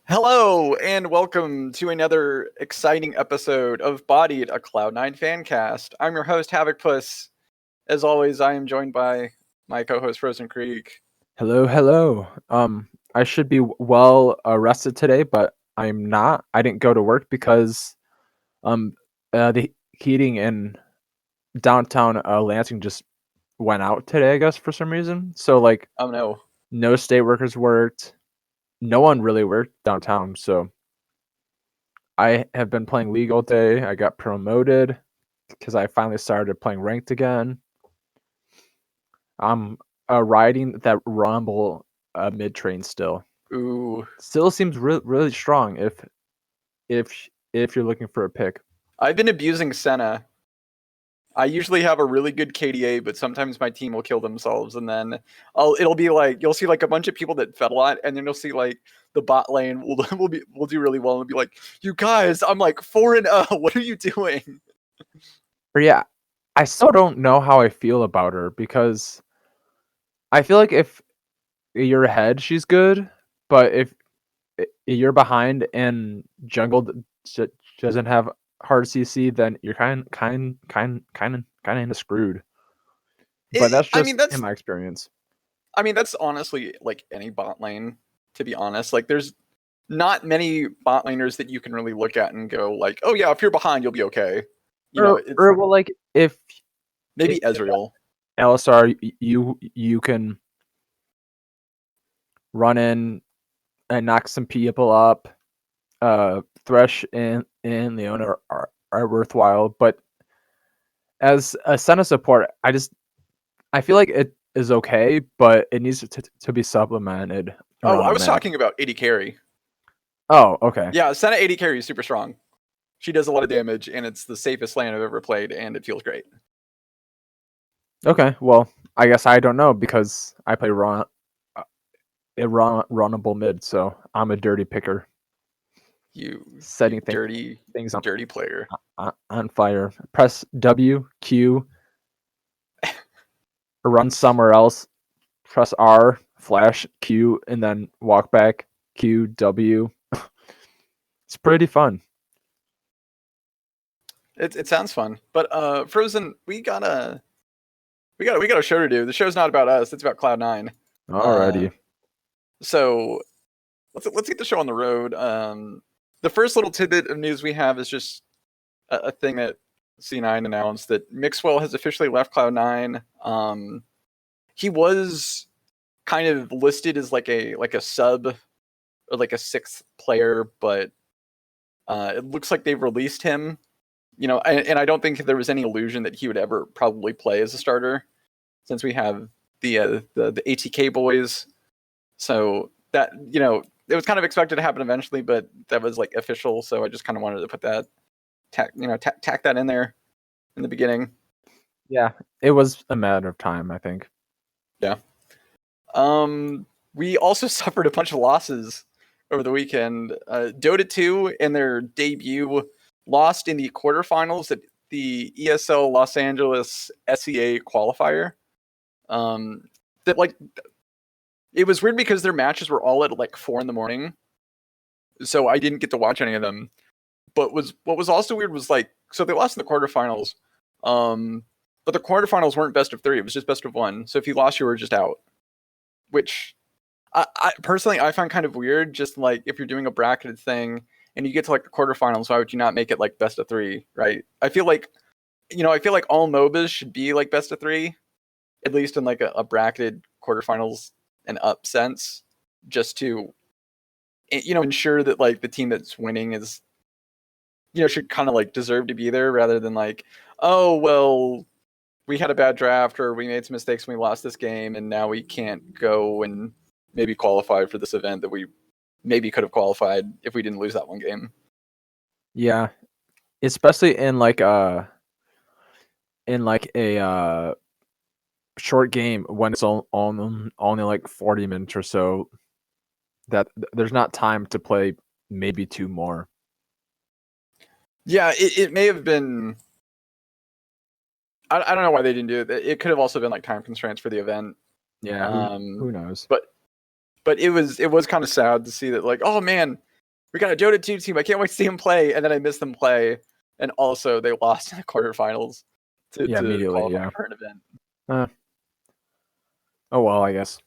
Hello and welcome to another exciting episode of Bodied, a Cloud9 fan cast. I'm your host, Havokpus. As always, I am joined by my co-host, frozencreek. Hello, hello. I should be well rested today, but I'm not. I didn't go to work because um the heating in downtown Lansing just went out today, I guess, for some reason. So like Oh no. no state workers worked. No one really worked downtown, so I have been playing League all day. I got promoted because I finally started playing ranked again. I'm riding that Rumble mid train still. Ooh. Still seems really strong if you're looking for a pick. I've been abusing Senna. I usually have a really good KDA, but sometimes my team will kill themselves, and then it'll be like you'll see like a bunch of people that fed a lot, and then you'll see like the bot lane will do really well and be like, "You guys, I'm like 4-0. What are you doing?" But yeah, I still don't know how I feel about her because I feel like if you're ahead, she's good, but if you're behind and jungle doesn't have hard CC, then you're kind of screwed. But that's I just mean, in that's my experience. I mean, that's honestly like any bot lane, to be honest. Like, there's not many bot laners that you can really look at and go, like, oh, yeah, if you're behind, you'll be okay. You know, it's Or well, like maybe if Ezreal. LSR you can run in and knock some people up. Thresh and Leona are worthwhile, but as a center support, I feel like it is okay, but it needs to be supplemented Oh, around I the was map. talking about AD carry. Oh, okay. Yeah, Senna AD carry is super strong. She does a lot of damage, and it's the safest lane I've ever played, and it feels great. Okay, well, I guess I don't know because I play runnable mid, so I'm a dirty picker, You setting dirty, things dirty player. on fire. Press W, Q, run somewhere else, press R, flash Q, and then walk back Q, W. It's pretty fun. It sounds fun, but Frozen, we got a show to do. The show's not about us; it's about Cloud9. Uh, Alrighty. so let's get the show on the road. The first little tidbit of news we have is just a thing that C9 announced that Mixwell has officially left Cloud9. He was kind of listed as like a sub or like a sixth player, but it looks like they've released him. You know, and I don't think there was any illusion that he would ever probably play as a starter, since we have the ATK boys. So that, you know, it was kind of expected to happen eventually, but that was like official. So I just kind of wanted to put that tack that in there in the beginning. Yeah, it was a matter of time, I think. Yeah. We also suffered a bunch of losses over the weekend. Dota 2 in their debut lost in the quarterfinals at the ESL Los Angeles SEA qualifier. That like it was weird because their matches were all at like 4 a.m, so I didn't get to watch any of them. But what was also weird was like, so they lost in the quarterfinals, but the quarterfinals weren't best of 3; it was just best of 1. So if you lost, you were just out. Which I personally I find kind of weird. Just like if you're doing a bracketed thing and you get to like the quarterfinals, why would you not make it like best of 3? Right? I feel like all MOBAs should be like best of 3, at least in like a bracketed quarterfinals and up sense, just to ensure that like the team that's winning is should kind of like deserve to be there, rather than like, oh well, we had a bad draft or we made some mistakes and we lost this game and now we can't go and maybe qualify for this event that we maybe could have qualified if we didn't lose that one game. Yeah, especially in like a short game when it's only like 40 minutes or so, that there's not time to play maybe two more. Yeah, it may have been. I don't know why they didn't do it. It could have also been like time constraints for the event. Yeah, who knows? But it was kind of sad to see that, like, oh man, we got a Dota 2 team. I can't wait to see them play. And then I missed them play. And also, they lost in the quarterfinals to immediately, qualify for an event. Oh well, I guess.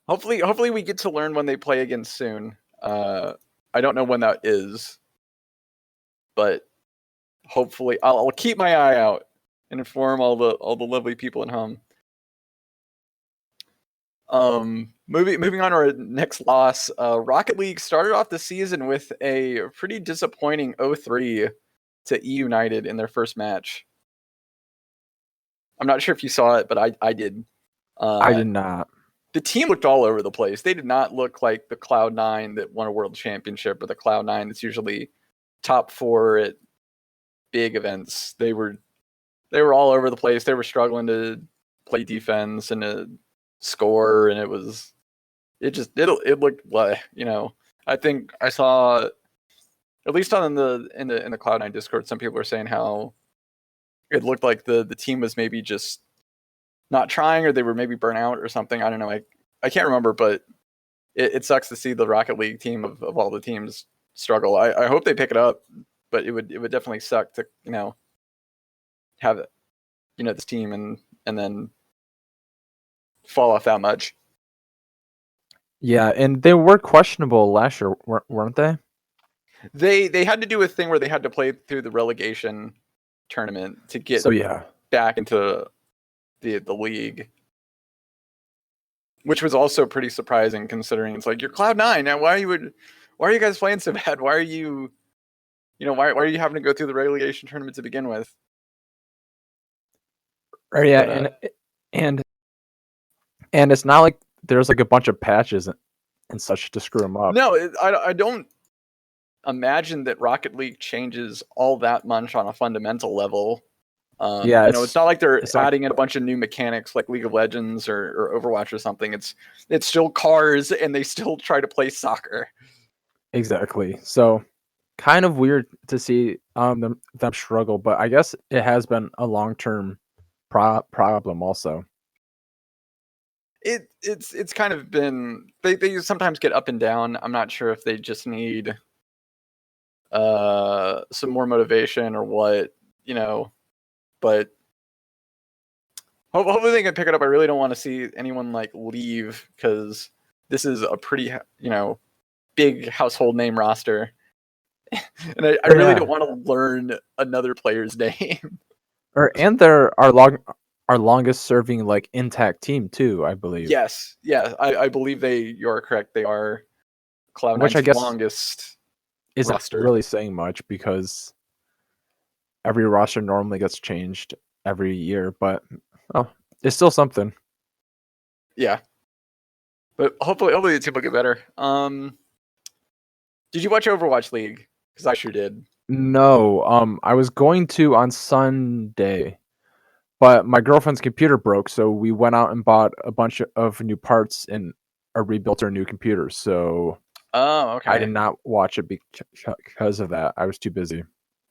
Hopefully we get to learn when they play again soon. I don't know when that is, but hopefully I'll keep my eye out and inform all the lovely people at home. Moving on to our next loss. Rocket League started off the season with a pretty disappointing 0-3 to E United in their first match. I'm not sure if you saw it, but I did. I did not. The team looked all over the place. They did not look like the Cloud9 that won a world championship or the Cloud9 that's usually top 4 at big events. They were all over the place. They were struggling to play defense and to score, and it looked like, I think I saw, at least in the Cloud9 Discord, some people were saying how it looked like the team was maybe just not trying, or they were maybe burnt out or something. I don't know. I can't remember, but it sucks to see the Rocket League team of all the teams struggle. I hope they pick it up, but it would definitely suck to have this team and then fall off that much. Yeah, and they were questionable last year, weren't they? They had to do a thing where they had to play through the relegation tournament to get back into the league, which was also pretty surprising considering it's like you're Cloud9 now. Why are you guys playing so bad? Why are you why are you having to go through the relegation tournament to begin with? Yeah, but, and it's not like there's like a bunch of patches and such to screw them up. No, I don't imagine that Rocket League changes all that much on a fundamental level. It's not like they're adding in a bunch of new mechanics like League of Legends or Overwatch or something. It's still cars, and they still try to play soccer. Exactly. So, kind of weird to see them struggle, but I guess it has been a long-term problem also. It's kind of been they sometimes get up and down. I'm not sure if they just need some more motivation or what, but hopefully they can pick it up. I really don't want to see anyone like leave, because this is a pretty big household name roster, and I really don't want to learn another player's name. And they're our longest serving like intact team too, I believe. Yes, yeah, I believe you are correct. They are Cloud9's which I guess longest isn't roster. Really saying much, because every roster normally gets changed every year, but it's still something. Yeah, but hopefully the team will get better. Did you watch Overwatch League? Because I sure did. No, I was going to on Sunday, but my girlfriend's computer broke, so we went out and bought a bunch of new parts and rebuilt our new computer. So, okay. I did not watch it because of that. I was too busy.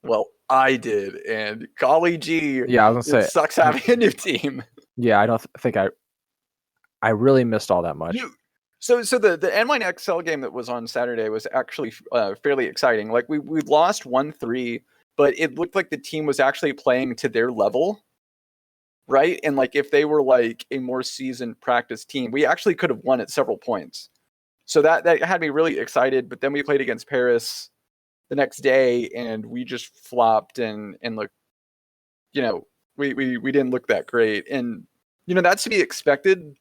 Well, I did, and golly gee, yeah, I was gonna say, it sucks having a new team. Yeah, I don't think I really missed all that much. So the N1 XL game that was on Saturday was actually fairly exciting. Like we lost 1-3, but it looked like the team was actually playing to their level, right? And like if they were like a more seasoned practice team, we actually could have won at several points. So that had me really excited. But then we played against Paris the next day, and we just flopped and looked, we didn't look that great. And that's to be expected.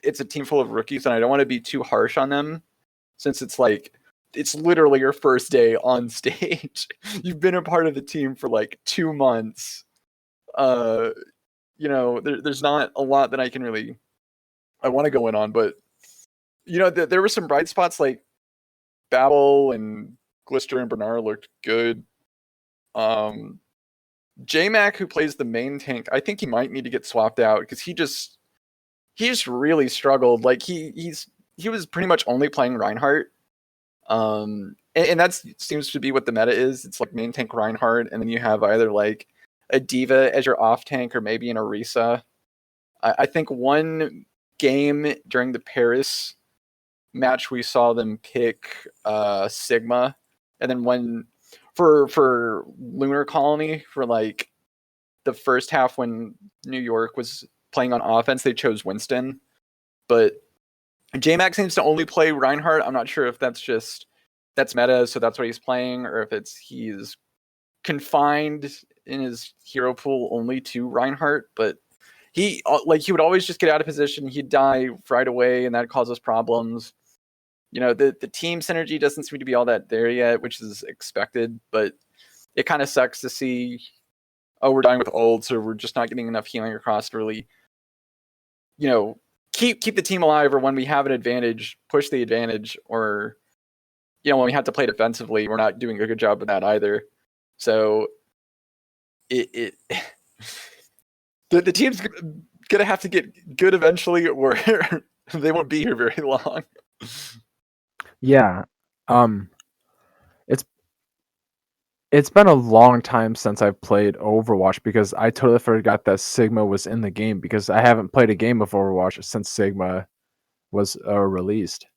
It's a team full of rookies, and I don't want to be too harsh on them, since it's literally your first day on stage. You've been a part of the team for like 2 months. There's not a lot that I want to go in on, but there were some bright spots, like Babel and Glister and Bernard looked good. J-Mac, who plays the main tank, I think he might need to get swapped out, because he just really struggled. Like he was pretty much only playing Reinhardt. And that seems to be what the meta is. It's like main tank Reinhardt, and then you have either like a Diva as your off tank or maybe an Orisa. I think one game during the Paris match we saw them pick Sigma, and then when for Lunar Colony for like the first half when New York was playing on offense, they chose Winston, but JMac seems to only play Reinhardt. I'm not sure if that's meta, so that's what he's playing, or if he's confined in his hero pool only to Reinhardt. But he would always just get out of position. He'd die right away, and that causes problems. The team synergy doesn't seem to be all that there yet, which is expected. But it kind of sucks to see. Oh, we're dying with ult, so we're just not getting enough healing across to really, keep the team alive, or when we have an advantage, push the advantage, or when we have to play defensively, we're not doing a good job of that either. So the team's gonna have to get good eventually, or they won't be here very long. Yeah, it's been a long time since I've played Overwatch because I totally forgot that Sigma was in the game because I haven't played a game of Overwatch since Sigma was released.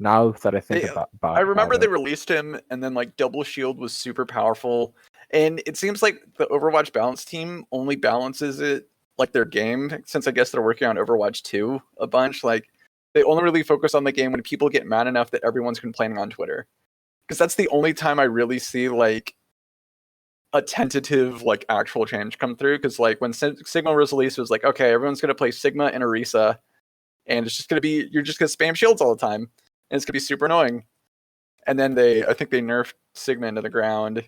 Now that I think about I remember it. they released him, and then like Double Shield was super powerful, and it seems like the Overwatch balance team only balances it like their game, since I guess they're working on Overwatch 2 a bunch. Like they only really focus on the game when people get mad enough that everyone's complaining on Twitter, because that's the only time I really see like a tentative like actual change come through. Because like when Sigma was released, it was like, okay, everyone's gonna play Sigma and Orisa, and it's just gonna be, you're just gonna spam shields all the time, and it's gonna be super annoying. And then I think they nerfed Sigma into the ground,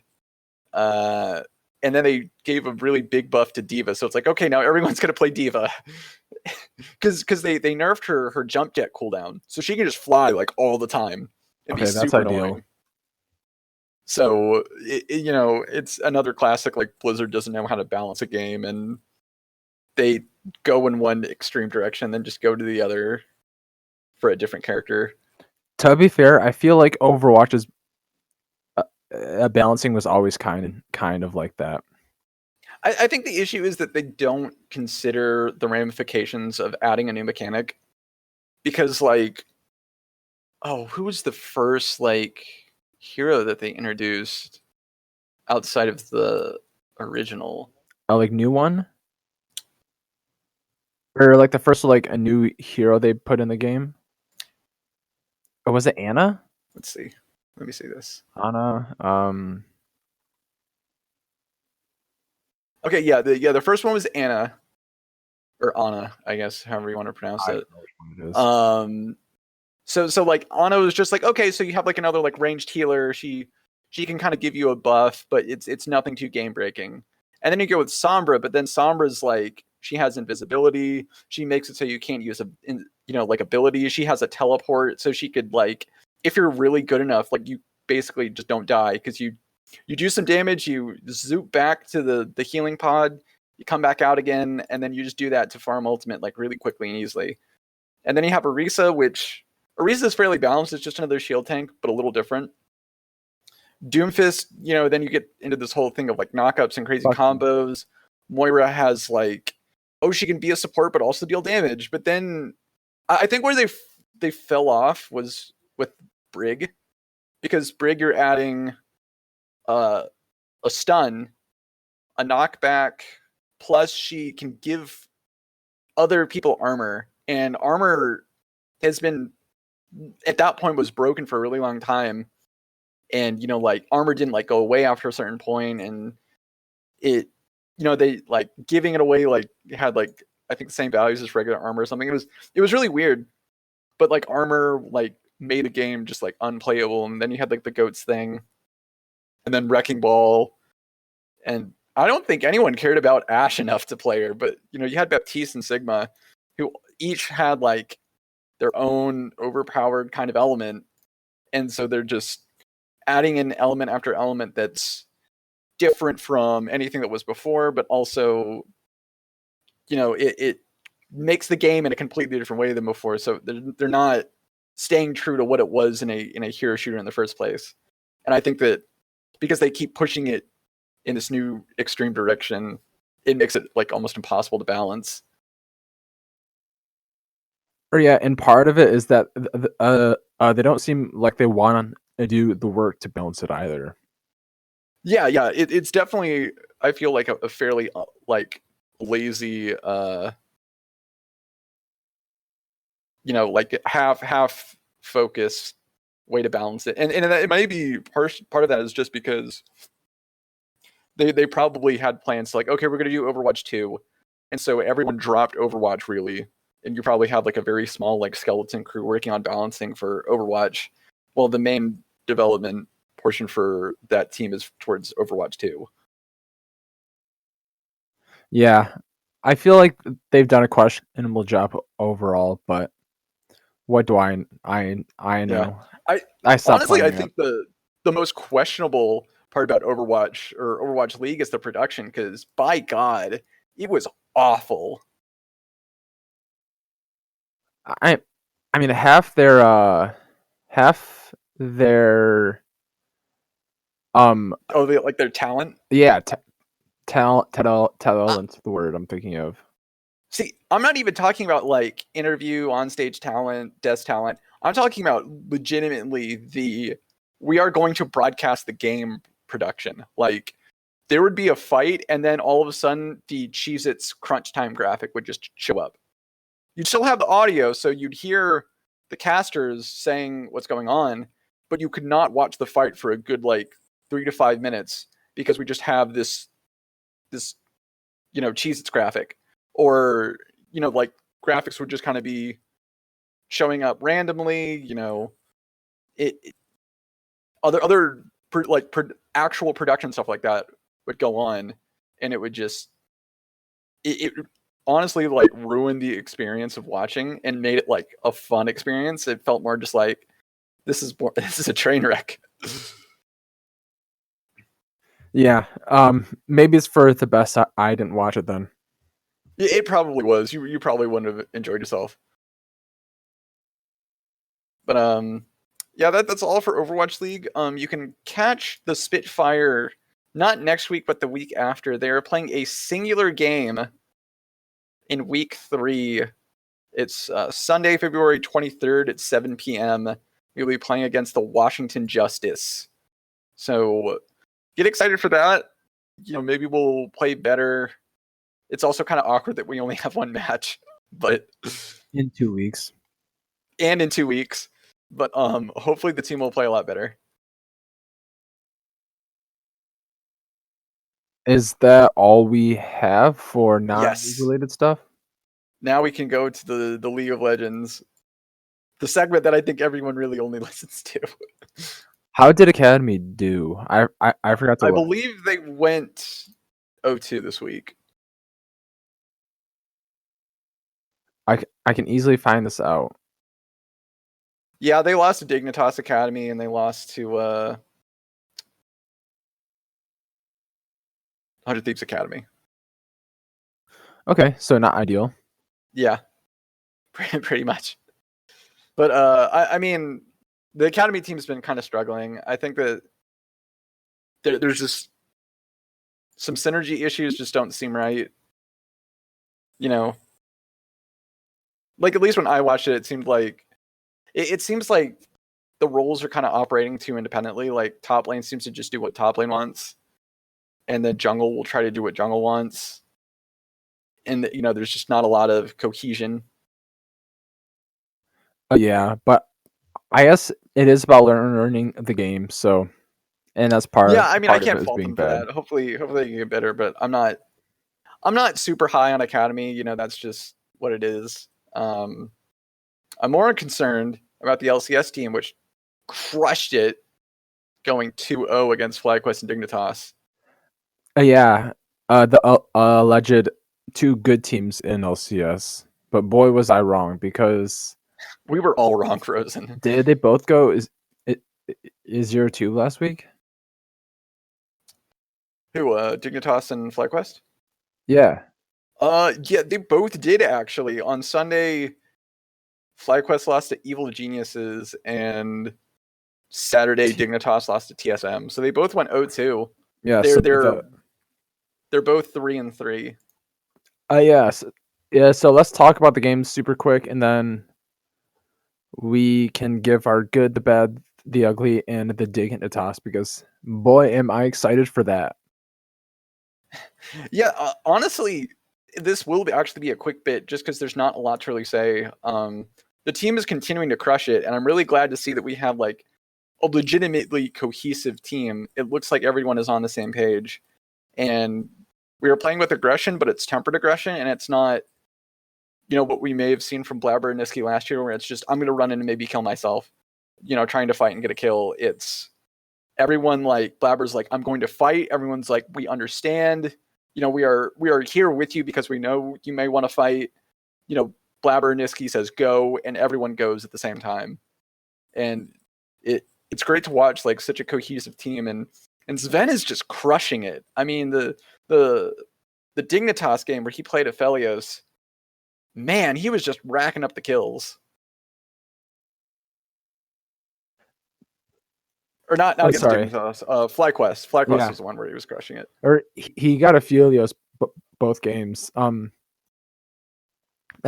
and then they gave a really big buff to D.Va. So it's like, okay, now everyone's gonna play D.Va, because they nerfed her jump jet cooldown, so she can just fly like all the time and be super annoying. So it's another classic, like Blizzard doesn't know how to balance a game, and they go in one extreme direction, then just go to the other for a different character. To be fair, I feel like Overwatch's balancing was always kind of like that. I think the issue is that they don't consider the ramifications of adding a new mechanic, because like, who was the first like hero that they introduced outside of the original? Like new one, or like the first like a new hero they put in the game. Or was it Ana? Let's see. Let me see this. Ana. Okay, yeah, the first one was Ana, or Ana, I guess, however you want to pronounce it. So like Ana was just like, okay, so you have like another like ranged healer. She can kind of give you a buff, but it's nothing too game breaking. And then you go with Sombra, but then Sombra's like, she has invisibility. She makes it so you can't use like abilities. She has a teleport, so she could like, if you're really good enough, like you basically just don't die, because you do some damage, you zoop back to the healing pod, you come back out again, and then you just do that to farm ultimate like really quickly and easily. And then you have Orisa, which Orisa is fairly balanced. It's just another shield tank, but a little different. Doomfist, then you get into this whole thing of like knockups and crazy combos. Moira has like, she can be a support but also deal damage. But then I think where they fell off was with Brig, because Brig, you're adding a stun, a knockback, plus she can give other people armor, and armor has been, at that point, was broken for a really long time. And like armor didn't like go away after a certain point, and it, they like giving it away like had like, I think, the same values as regular armor or something. It was really weird. But like armor like made the game just like unplayable, and then you had like the goats thing, and then Wrecking Ball, and I don't think anyone cared about Ashe enough to play her. But you had Baptiste and Sigma, who each had like their own overpowered kind of element, and so they're just adding an element after element that's different from anything that was before, but also, it makes the game in a completely different way than before. So they're not staying true to what it was in a hero shooter in the first place. And I think that because they keep pushing it in this new extreme direction, it makes it like almost impossible to balance. Or yeah, and part of it is that They don't seem like they want to do the work to balance it either. Yeah, it's definitely, I feel like a fairly like lazy, like half focused way to balance it, and it might be part of that is just because they probably had plans like, okay, we're gonna do Overwatch 2, and so everyone dropped Overwatch really, and you probably have like a very small like skeleton crew working on balancing for Overwatch, while the main development portion for that team is towards Overwatch 2. Yeah, I feel like they've done a questionable job overall, but what do I Yeah, know? I I stopped honestly, I playing it. think the most questionable part about Overwatch or Overwatch League is the production, because by God, it was awful. I mean half their Oh, they like their talent. yeah talent's the word I'm thinking of. See, I'm not even talking about like interview, on stage talent, desk talent. I'm talking about legitimately we are going to broadcast the game production. Like, there would be a fight, and then all of a sudden the Cheez-Its crunch time graphic would just show up. You'd still have the audio, so you'd hear the casters saying what's going on, but you could not watch the fight for a good like 3 to 5 minutes because we just have this Cheez-Its graphic, or like graphics would just kind of be showing up randomly. It other actual production stuff like that would go on, and it would just it honestly like ruined the experience of watching and made it like a fun experience. It felt more just like this is a train wreck. Yeah, maybe it's for the best. I didn't watch it then. It probably was. You probably wouldn't have enjoyed yourself. But yeah, that's all for Overwatch League. You can catch the Spitfire not next week, but the week after. They are playing a singular game in week 3. It's Sunday, February 23rd at 7 p.m. We'll be playing against the Washington Justice. So get excited for that. Maybe we'll play better. It's also kind of awkward that we only have one match, but In 2 weeks. and in 2 weeks. But hopefully the team will play a lot better. Is that all we have for Yes. non-related stuff? Now we can go to the League of Legends, the segment that I think everyone really only listens to. How did Academy do? I forgot to I look. believe they went 0-2 this week. I can easily find this out. Yeah, they lost to Dignitas Academy, and they lost to 100 Thieves Academy. Okay, so not ideal. Yeah, pretty much. But I mean, the Academy team's been kind of struggling. I think that there's just some synergy issues just don't seem right. Like, at least when I watched it, it seemed like it seems like the roles are kind of operating too independently. Like, top lane seems to just do what top lane wants, and then jungle will try to do what jungle wants. And there's just not a lot of cohesion. Yeah, but I guess it is about learning the game. So, and that's part Yeah, I mean, I of can't it is fault being them for bad. that. Hopefully they can get better, but I'm not super high on Academy. That's just what it is. I'm more concerned about the LCS team, which crushed it, going 2-0 against FlyQuest and Dignitas. Yeah, the alleged 2 good teams in LCS, but boy was I wrong because We were all wrong, Frozen. did they both go? Is 0-2 last week? Who? Dignitas and FlyQuest? Yeah. Yeah, they both did actually. On Sunday, FlyQuest lost to Evil Geniuses, and Saturday Dignitas lost to TSM. So they both went 0-2. Yeah. They're both 3-3. Yes. Yeah. So let's talk about the game super quick, and then we can give our good, the bad, the ugly, and the Dignitas because boy, am I excited for that. Yeah, honestly, this will actually be a quick bit just because there's not a lot to really say. The team is continuing to crush it, and I'm really glad to see that we have like a legitimately cohesive team. It looks like everyone is on the same page, and we are playing with aggression, but it's tempered aggression, and it's not, what we may have seen from Blabber and Niski last year, where it's just I'm going to run in and maybe kill myself, trying to fight and get a kill. It's everyone like Blabber's like I'm going to fight. Everyone's like we understand. We are here with you because we know you may want to fight. Blabber Niski says go, and everyone goes at the same time, and it's great to watch like such a cohesive team, and Zven is just crushing it. I mean the Dignitas game where he played Aphelios, man, he was just racking up the kills. Or not against Dignitas. FlyQuest. FlyQuest was the one where he was crushing it. Or he got Aphelios both games. I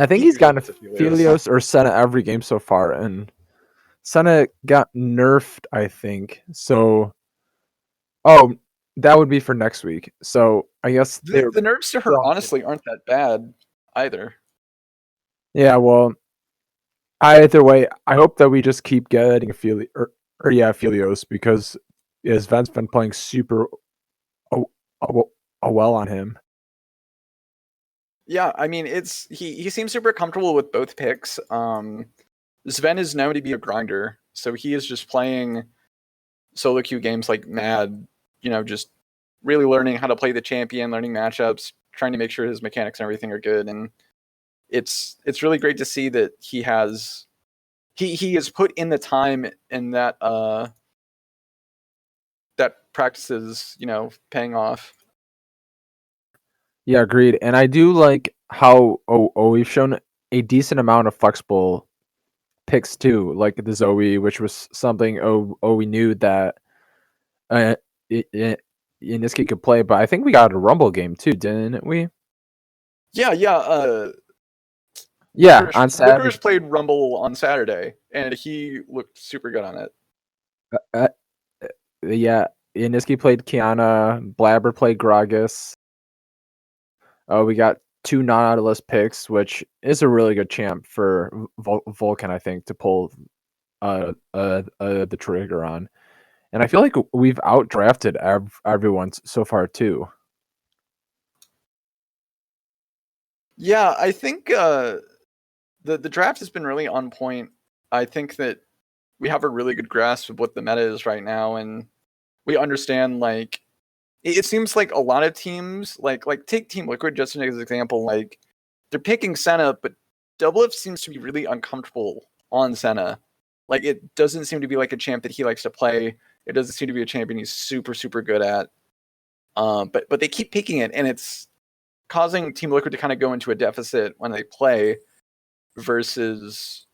think he's gotten Aphelios or Senna every game so far, and Senna got nerfed, I think. So, that would be for next week. So I guess the nerfs to her honestly aren't that bad either. Yeah, well, either way, I hope that we just keep getting Aphelios because Sven's been playing super well on him. Yeah, I mean he seems super comfortable with both picks. Zven is known to be a grinder, so he is just playing solo queue games like mad, just really learning how to play the champion, learning matchups, trying to make sure his mechanics and everything are good. And it's really great to see that he has put in the time and that practice is, paying off. Yeah, agreed. And I do like how we've shown a decent amount of flexible picks too, like the Zoe, which was something we knew that Niski could play, but I think we got a Rumble game too, didn't we? Yeah. Yeah, on Saturday. Licorice played Rumble on Saturday, and he looked super good on it. Yeah, Niski played Kiana, Blabber played Gragas. We got 2 non-Nautilus picks, which is a really good champ for Vulcan, I think, to pull the trigger on. And I feel like we've outdrafted everyone so far too. Yeah, I think the draft has been really on point. I think that we have a really good grasp of what the meta is right now, and we understand like it seems like a lot of teams like take Team Liquid just as an example, like they're picking Senna, but Doublelift seems to be really uncomfortable on Senna. Like it doesn't seem to be like a champ that he likes to play. It doesn't seem to be a champion he's super good at. But they keep picking it, and it's causing Team Liquid to kind of go into a deficit when they play versus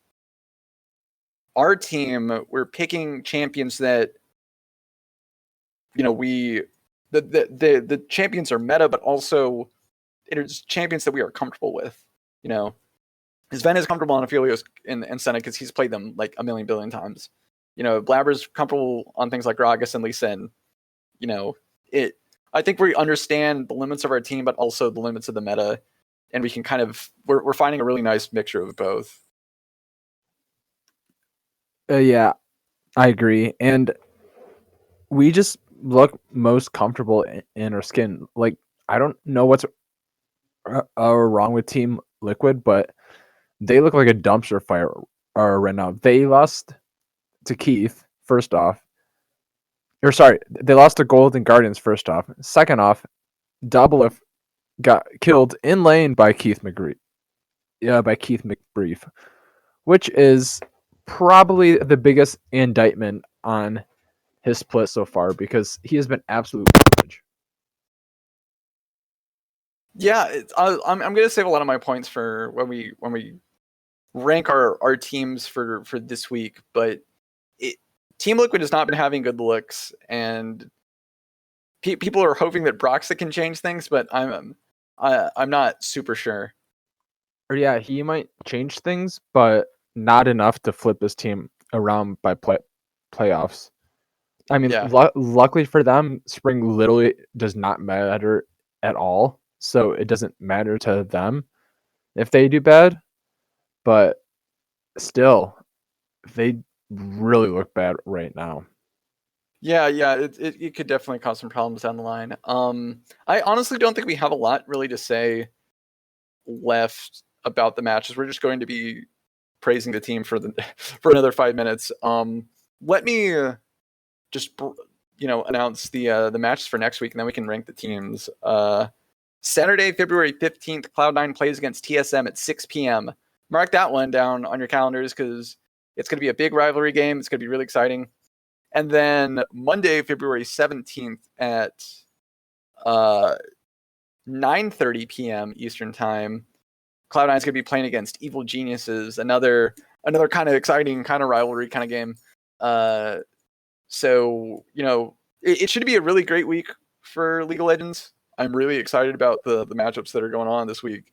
our team. We're picking champions that the champions are meta, but also it's champions that we are comfortable with. Zven is comfortable on Aphelios and Senna because he's played them like a million billion times. Blabber's comfortable on things like Gragas and Lee Sin. I think we understand the limits of our team, but also the limits of the meta, and we can we're finding a really nice mixture of both. Yeah, I agree, and we just look most comfortable in our skin. Like I don't know what's wrong with Team Liquid, but they look like a dumpster fire right now. They lost to Keith first off. Or sorry, they lost to Golden Guardians first off. Second off, Doublelift got killed in lane by Keith McBrief. Yeah, by Keith McBrief, which is probably the biggest indictment on his split so far because he has been absolute garbage. Yeah, I'm going to save a lot of my points for when we rank our teams for this week, but Team Liquid has not been having good looks, and people are hoping that Broxah can change things, but I'm not super sure. Or yeah, he might change things, but not enough to flip this team around by playoffs. I mean, Yeah. luckily for them, spring literally does not matter at all. So it doesn't matter to them if they do bad. But still, they really look bad right now. Yeah, it could definitely cause some problems down the line. I honestly don't think we have a lot really to say left about the matches. We're just going to be praising the team for the for another 5 minutes. Let me just announce the matches for next week, and then we can rank the teams. Saturday, February 15th, Cloud9 plays against TSM at 6 p.m. Mark that one down on your calendars because it's going to be a big rivalry game. It's going to be really exciting. And then Monday, February 17th at 9:30 p.m. Eastern Time, Cloud9 is going to be playing against Evil Geniuses, another kind of exciting, kind of rivalry kind of game. So, it should be a really great week for League of Legends. I'm really excited about the matchups that are going on this week.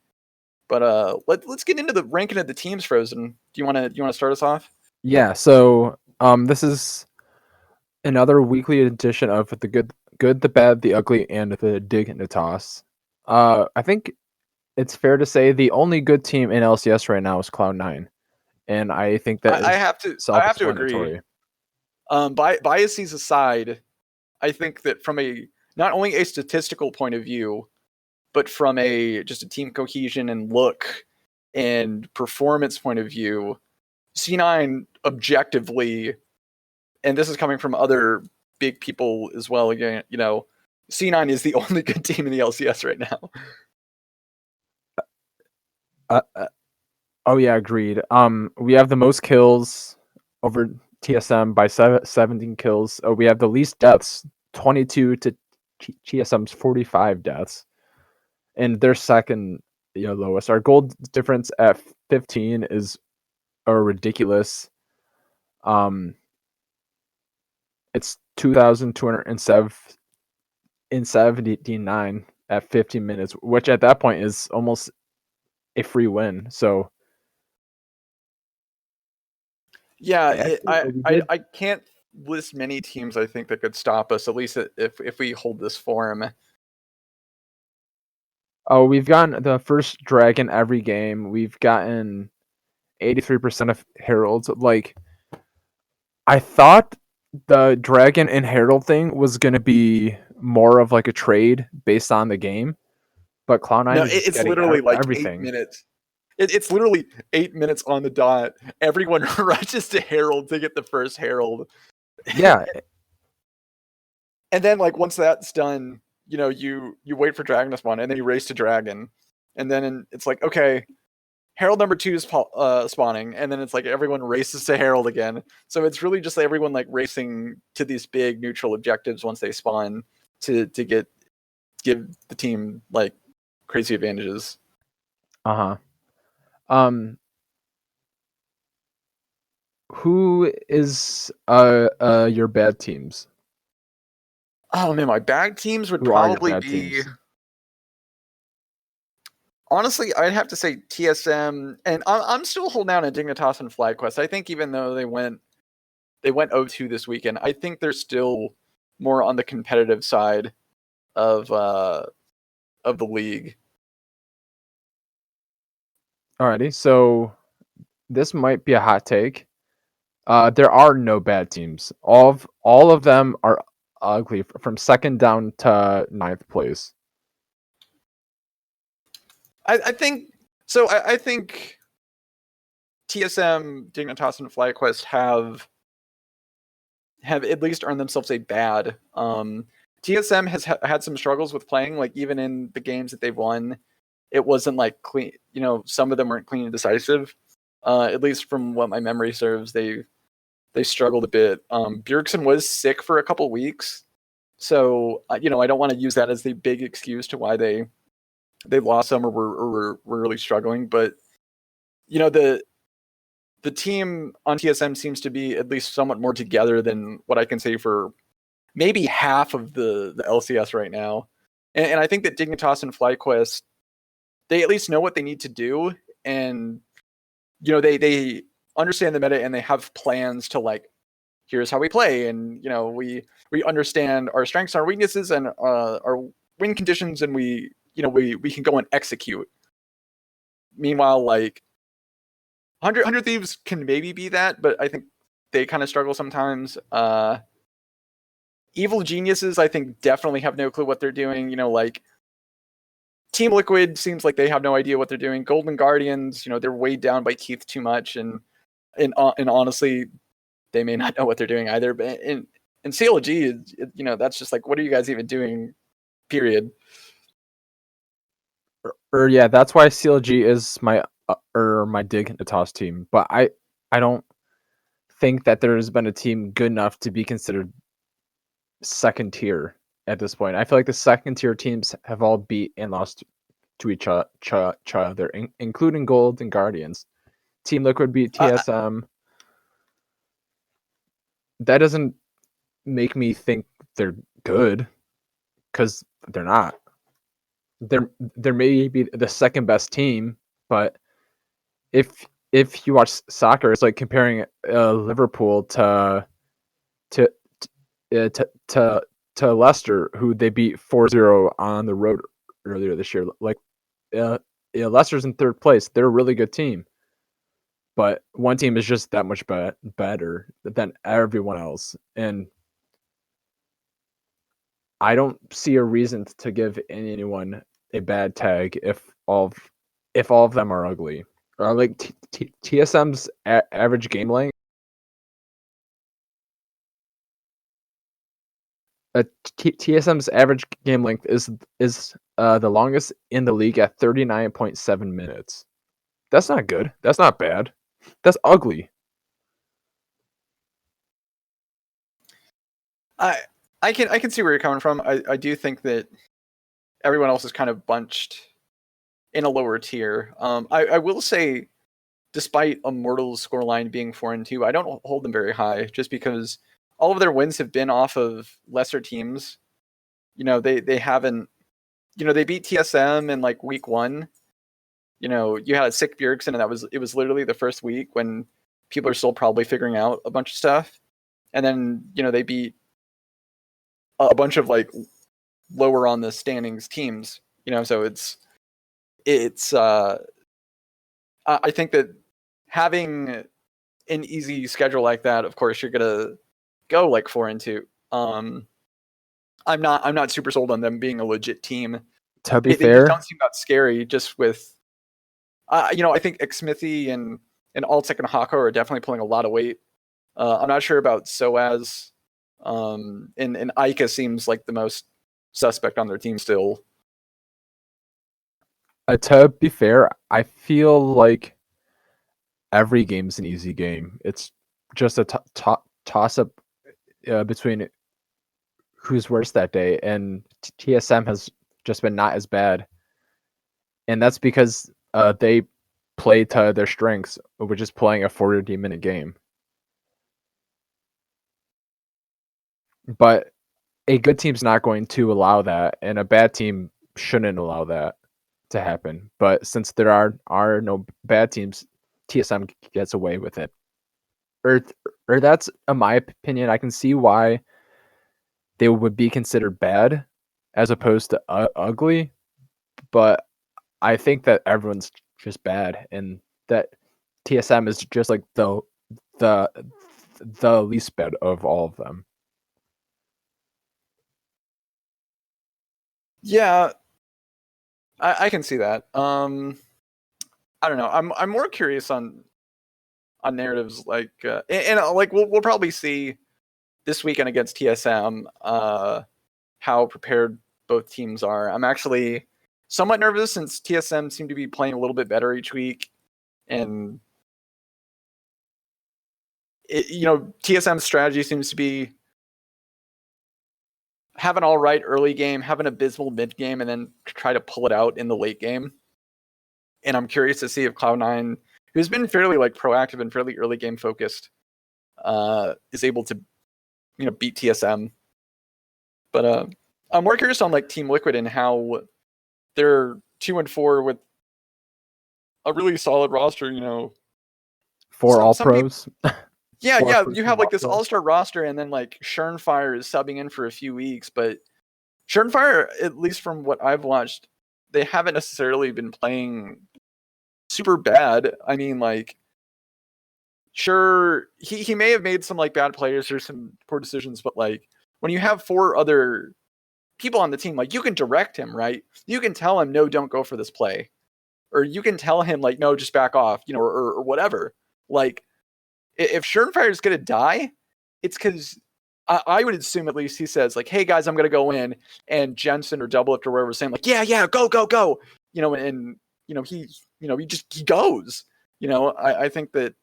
But let's get into the ranking of the teams, Frozen. Do you want to start us off? Yeah. So this is another weekly edition of the good, the bad, the ugly, and the Dignitas. I think it's fair to say the only good team in LCS right now is Cloud9, and I think that I is have to agree. self-explanatory. Biases aside, I think that from not only a statistical point of view, but from just a team cohesion and look and performance point of view, C9 objectively, and this is coming from other big people as well. Again, C9 is the only good team in the LCS right now. Oh yeah, agreed. We have the most kills over TSM by 17 kills. We have the least deaths, 22 to TSM's 45 deaths, and their second, lowest. Our gold difference at 15 is ridiculous. It's 2,279 at 15 minutes, which at that point is almost a free win. So Yeah, I can't list many teams I think that could stop us, at least if we hold this form. Oh, we've gotten the first dragon every game. We've gotten 83% of heralds. Like, I thought the dragon and herald thing was gonna be more of like a trade based on the game, but Cloud9 No, is just it's getting literally like everything. 8 minutes. It's literally 8 minutes on the dot. Everyone rushes to Herald to get the first Herald. Yeah, And then like once that's done, you wait for Dragon to spawn, and then you race to Dragon, and then it's like, okay, Herald number 2 is spawning, and then it's like everyone races to Herald again. So it's really just everyone like racing to these big neutral objectives once they spawn to give the team like crazy advantages. Who is your bad teams? Oh man, my bad teams would Who are your probably bad be. teams? Honestly, I'd have to say TSM, and I'm still holding out on Dignitas and FlyQuest. I think even though they went 0-2 this weekend, I think they're still more on the competitive side of the league. Alrighty, so this might be a hot take. There are no bad teams. All of them are ugly from second down to ninth place. I think so. I think TSM, Dignitas, and FlyQuest have at least earned themselves a bad. TSM has had some struggles with playing. Like even in the games that they've won, it wasn't like clean. Some of them weren't clean and decisive. At least from what my memory serves, they struggled a bit. Bjergsen was sick for a couple weeks, so I don't want to use that as the big excuse to why they lost some or were really struggling. But the team on TSM seems to be at least somewhat more together than what I can say for maybe half of the LCS right now. And I think that Dignitas and FlyQuest, they at least know what they need to do, and they understand the meta and they have plans to like, here's how we play, and we understand our strengths, our weaknesses, and our win conditions, and we can go and execute. Meanwhile, like 100 Thieves can maybe be that, but I think they kind of struggle sometimes. Evil Geniuses, I think, definitely have no clue what they're doing. Like Team Liquid seems like they have no idea what they're doing. Golden Guardians, they're weighed down by Keith too much, and honestly, they may not know what they're doing either. But in CLG, that's just like, what are you guys even doing? Period. Yeah, that's why CLG is my Dignitas team. But I don't think that there's been a team good enough to be considered second tier at this point. I feel like the second tier teams have all beat and lost to each other, including Golden Guardians. Team Liquid beat TSM. That doesn't make me think they're good, because they're not. They're maybe the second best team, but if you watch soccer, it's like comparing Liverpool to Leicester, who they beat 4-0 on the road earlier this year. Like, Leicester's in third place. They're a really good team, but one team is just that much better than everyone else, and I don't see a reason to give anyone a bad tag if all of them are ugly. Like TSM's average game length. TSM's average game length is the longest in the league at 39.7 minutes. That's not good. That's not bad. That's ugly. I can see where you're coming from. I do think that everyone else is kind of bunched in a lower tier. I will say, despite Immortal's scoreline being 4-2, I don't hold them very high, just because all of their wins have been off of lesser teams. They haven't. They beat TSM in like week 1. You had a sick Bjergsen, and it was literally the first week when people are still probably figuring out a bunch of stuff. And then they beat a bunch of like lower on the standings teams. So it's I think that having an easy schedule like that, of course, you're gonna go like 4-2. I'm not super sold on them being a legit team. To be They fair, just don't seem that scary. Just with, I think Xmithy and Altsec and Hako are definitely pulling a lot of weight. I'm not sure about Soaz. And Ica seems like the most suspect on their team still. to be fair, I feel like every game's an easy game. It's just a toss up between who's worse that day, and TSM has just been not as bad, and that's because they play to their strengths, which is playing a 40-minute game. But a good team's not going to allow that, and a bad team shouldn't allow that to happen. But since there are no bad teams, TSM gets away with it. Or that's, in my opinion, I can see why they would be considered bad as opposed to ugly. But I think that everyone's just bad, and that TSM is just like the least bad of all of them. Yeah, I can see that. I don't know. I'm more curious on narratives like and like we'll probably see this weekend against TSM how prepared both teams are. I'm actually somewhat nervous since TSM seem to be playing a little bit better each week, and TSM's strategy seems to be have an all right early game, have an abysmal mid game, and then try to pull it out in the late game. And I'm curious to see if Cloud9, who's been fairly like proactive and fairly early game focused, is able to beat TSM. But I'm more curious on like Team Liquid and how they're 2-4 with a really solid roster. 4 all some people, pros. yeah, Four yeah, you person have like all this pros. all-star roster, and then like Schernfire is subbing in for a few weeks, but Schernfire, at least from what I've watched, they haven't necessarily been playing super bad. I mean, like, sure, he may have made some like bad players or some poor decisions, but like when you have 4 other people on the team, like you can direct him, right? You can tell him, no, don't go for this play, or you can tell him like, no, just back off, or whatever. Like, if Schernfire is gonna die, it's because I would assume at least he says like, hey guys, I'm gonna go in, and Jensen or Doublelift or wherever saying like, yeah, go, and he goes. I think that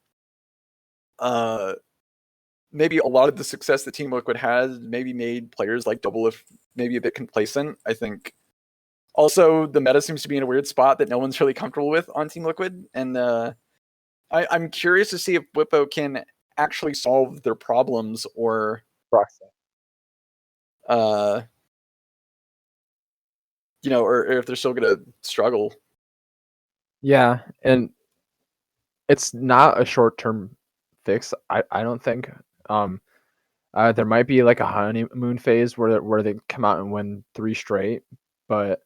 maybe a lot of the success that Team Liquid has maybe made players like Doublelift maybe a bit complacent. I think also the meta seems to be in a weird spot that no one's really comfortable with on Team Liquid, and I'm curious to see if Whippo can actually solve their problems, or uh, or if they're still gonna struggle. Yeah, and it's not a short-term fix. I don't think. There might be like a honeymoon phase where they come out and win 3 straight, but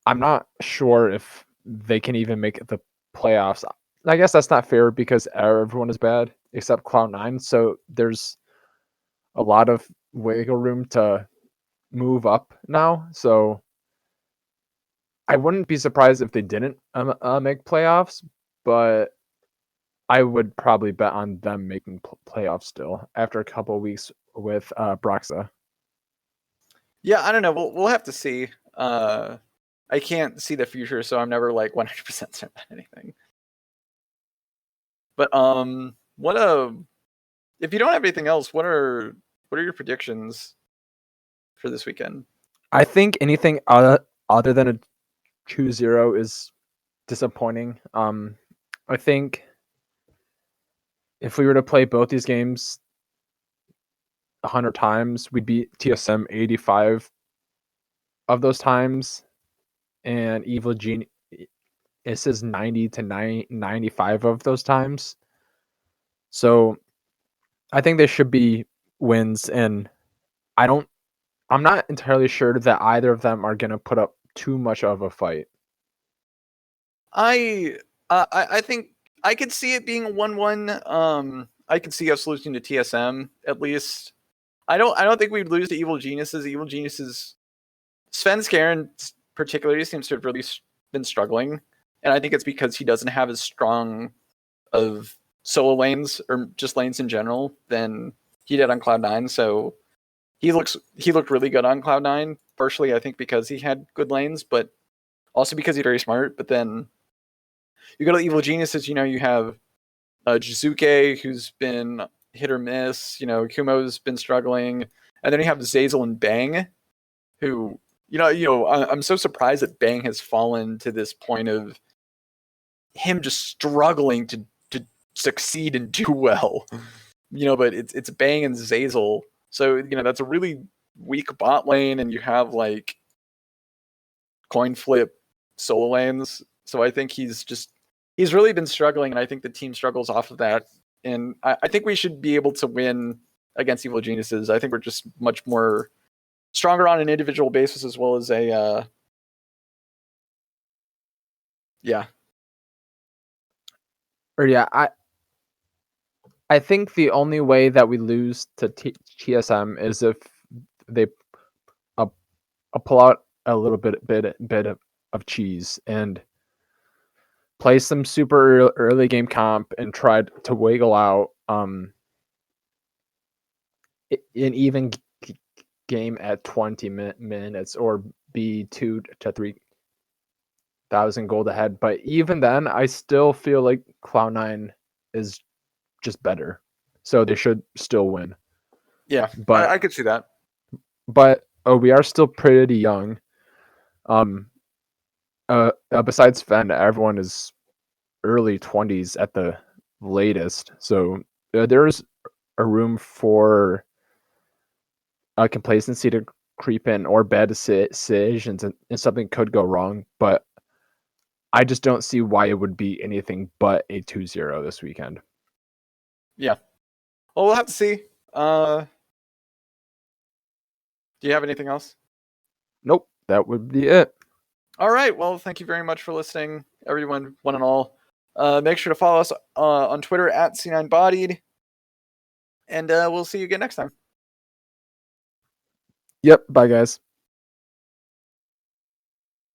I'm not sure if they can even make the playoffs. I guess that's not fair because everyone is bad except Cloud9, so there's a lot of wiggle room to move up now. So I wouldn't be surprised if they didn't make playoffs, but I would probably bet on them making playoffs still after a couple of weeks with Broxa. Yeah, I don't know. We'll have to see. I can't see the future, so I'm never like 100% certain about anything. But if you don't have anything else, what are your predictions for this weekend? I think anything other than a 2-0 is disappointing. I think if we were to play both these games 100 times, we'd beat TSM 85 of those times, and Evil Genius is 90 to 95 of those times. So I think there should be wins, and I'm not entirely sure that either of them are going to put up too much of a fight. I think I could see it being a 1-1. I could see us losing to TSM at least. I don't think we'd lose to Evil Geniuses. Evil Geniuses, Sven Skaren particularly seems to have really been struggling, and I think it's because he doesn't have as strong of solo lanes or just lanes in general than he did on Cloud9. So he looked really good on Cloud9, partially I think because he had good lanes, but also because he's very smart. But then you go to Evil Geniuses, you have Jizuke, who's been hit or miss. Kumo's been struggling, and then you have Zazel and Bang, who I'm so surprised that Bang has fallen to this point of him just struggling to succeed and do well. But it's Bang and Zazel, so that's a really weak bot lane, and you have like coin flip solo lanes. So I think he's really been struggling, and I think the team struggles off of that. And I think we should be able to win against Evil Geniuses. I think we're just much more stronger on an individual basis as well as a yeah. Or yeah, I think the only way that we lose to TSM is if they pull out a little bit of cheese and play some super early game comp and try to wiggle out an even game at 20 minutes or be 2 to 3,000 gold ahead. But even then, I still feel like Cloud9 is just better, so they should still win. Yeah, but I could see that. But we are still pretty young. Besides Sven, everyone is early 20s at the latest, so there's a room for complacency to creep in or bad decisions, and something could go wrong. But I just don't see why it would be anything but a 2-0 this weekend. Yeah. Well, we'll have to see. Do you have anything else? Nope, that would be it. All right. Well, thank you very much for listening, everyone, one and all. Make sure to follow us on Twitter at C9 Bodied. And we'll see you again next time. Yep. Bye, guys.